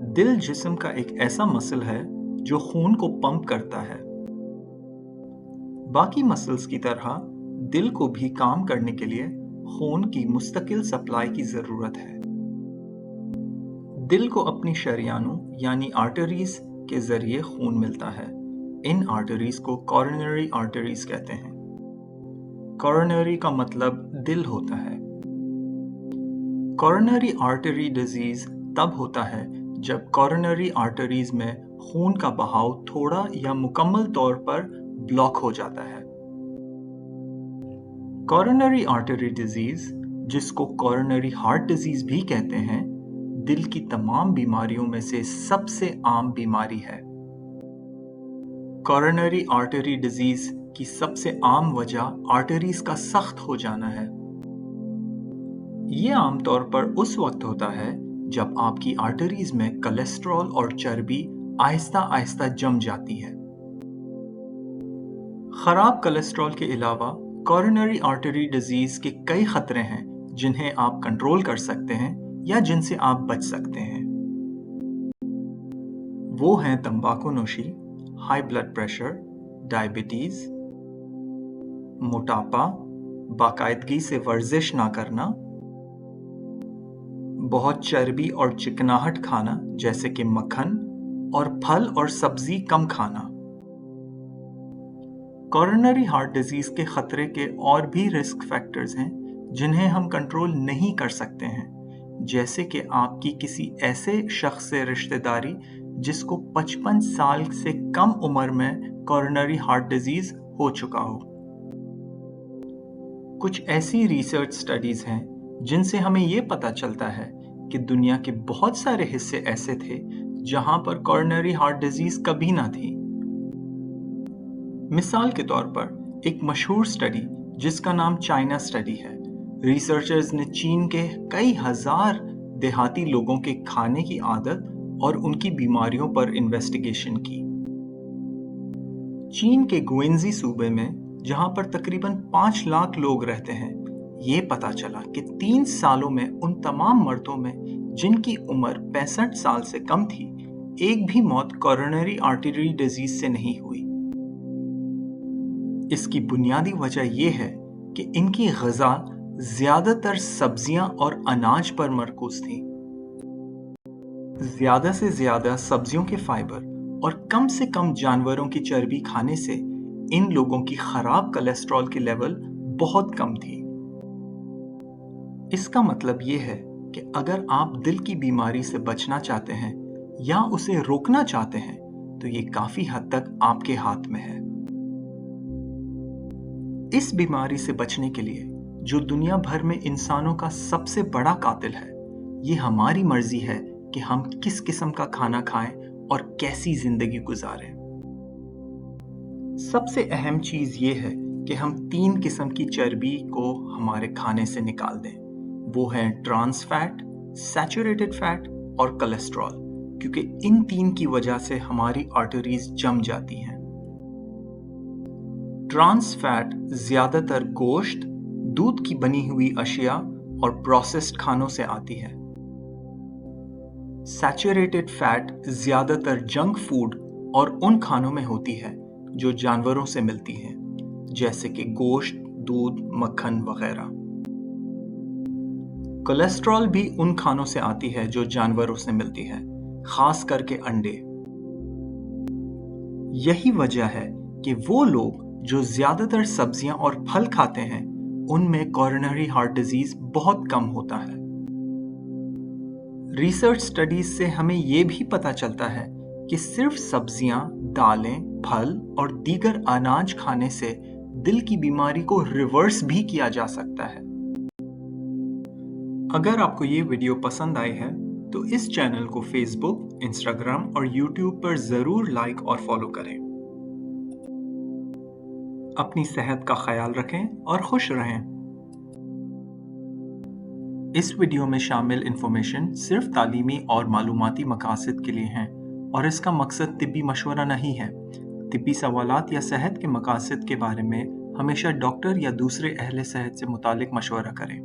दिल जिस्म का एक ऐसा मसल है जो खून को पंप करता है। बाकी मसल्स की तरह दिल को भी काम करने के लिए खून की मुस्तकिल सप्लाई की जरूरत है। दिल को अपनी शरियानों यानी आर्टरीज के जरिए खून मिलता है। इन आर्टरीज को कॉरोनरी आर्टरीज कहते हैं। कॉरोनरी का मतलब दिल होता है। कॉरोनरी आर्टरी डिजीज तब होता है जब कॉरोनरी आर्टरीज में खून का बहाव थोड़ा या मुकम्मल तौर पर ब्लॉक हो जाता है। कॉरोनरी आर्टरी डिजीज, जिसको कॉरोनरी हार्ट डिजीज भी कहते हैं, दिल की तमाम बीमारियों में से सबसे आम बीमारी है। कॉरोनरी आर्टरी डिजीज की सबसे आम वजह आर्टरीज का सख्त हो जाना है। ये आमतौर पर उस वक्त होता है जब आपकी आर्टरीज में कोलेस्ट्रॉल और चर्बी आहिस्ता आहिस्ता जम जाती है। खराब कोलेस्ट्रॉल के अलावा कॉरोनरी आर्टरी डिजीज के कई खतरे हैं जिन्हें आप कंट्रोल कर सकते हैं या जिनसे आप बच सकते हैं। वो हैं तंबाकू नोशी, हाई ब्लड प्रेशर, डायबिटीज, मोटापा, बाकायदगी से वर्जिश ना करना, बहुत चर्बी और चिकनाहट खाना जैसे कि मक्खन, और फल और सब्जी कम खाना। कॉरोनरी हार्ट डिजीज के खतरे के और भी रिस्क फैक्टर्स हैं जिन्हें हम कंट्रोल नहीं कर सकते हैं, जैसे कि आपकी किसी ऐसे शख्स से रिश्तेदारी जिसको 55 साल से कम उम्र में कॉरोनरी हार्ट डिजीज हो चुका हो। कुछ ऐसी रिसर्च स्टडीज हैं जिनसे हमें ये पता चलता है कि दुनिया के बहुत सारे हिस्से ऐसे थे जहां पर कॉरोनरी हार्ट डिजीज कभी ना थी। मिसाल के तौर पर एक मशहूर स्टडी जिसका नाम चाइना स्टडी है। रिसर्चर्स ने चीन के कई हजार देहाती लोगों के खाने की आदत और उनकी बीमारियों पर इन्वेस्टिगेशन की। चीन के गुएंजी सूबे में, जहां पर तकरीबन 5 लाख लोग रहते हैं, ये पता चला कि 3 सालों में उन तमाम मर्दों में जिनकी उम्र 65 साल से कम थी, एक भी मौत कॉरोनरी आर्टरी डिजीज से नहीं हुई। इसकी बुनियादी वजह यह है कि इनकी ग़िज़ा ज़्यादातर सब्जियां और अनाज पर मरकूज थी। ज़्यादा से ज़्यादा सब्जियों के फाइबर और कम से कम जानवरों की चर्बी खाने से इन लोगों की खराब कोलेस्ट्रॉल की लेवल बहुत कम थी। इसका मतलब ये है कि अगर आप दिल की बीमारी से बचना चाहते हैं या उसे रोकना चाहते हैं तो ये काफी हद तक आपके हाथ में है। इस बीमारी से बचने के लिए, जो दुनिया भर में इंसानों का सबसे बड़ा कातिल है, ये हमारी मर्जी है कि हम किस किस्म का खाना खाएं और कैसी जिंदगी गुजारें। सबसे अहम चीज ये है कि हम 3 किस्म की चर्बी को हमारे खाने से निकाल दें। वो हैं ट्रांस फैट, सैचुरेटेड फैट और कोलेस्ट्रॉल, क्योंकि इन 3 की वजह से हमारी आर्टरीज जम जाती हैं। ट्रांस फैट ज्यादातर गोश्त, दूध की बनी हुई अशिया और प्रोसेस्ड खानों से आती है। सैचुरेटेड फैट ज्यादातर जंक फूड और उन खानों में होती है जो जानवरों से मिलती हैं, जैसे कि गोश्त, दूध, मक्खन वगैरह। कोलेस्ट्रॉल भी उन खानों से आती है जो जानवरों से मिलती है, खास करके अंडे। यही वजह है कि वो लोग जो ज्यादातर सब्जियां और फल खाते हैं, उनमें कॉरोनरी हार्ट डिजीज बहुत कम होता है। रिसर्च स्टडीज से हमें ये भी पता चलता है कि सिर्फ सब्जियां, दालें, फल और दीगर अनाज खाने से दिल की बीमारी को रिवर्स भी किया जा सकता है। अगर आपको ये वीडियो पसंद आई है तो इस चैनल को फेसबुक, इंस्टाग्राम और यूट्यूब पर जरूर लाइक और फॉलो करें। अपनी सेहत का ख्याल रखें और खुश रहें। इस वीडियो में शामिल इंफॉर्मेशन सिर्फ तालीमी और मालूमाती मकासद के लिए हैं और इसका मकसद तिब्बी मशवरा नहीं है। तिब्बी सवालात या सेहत के मकासद के बारे में हमेशा डॉक्टर या दूसरे अहले सेहत से मुतालिक मशवरा करें।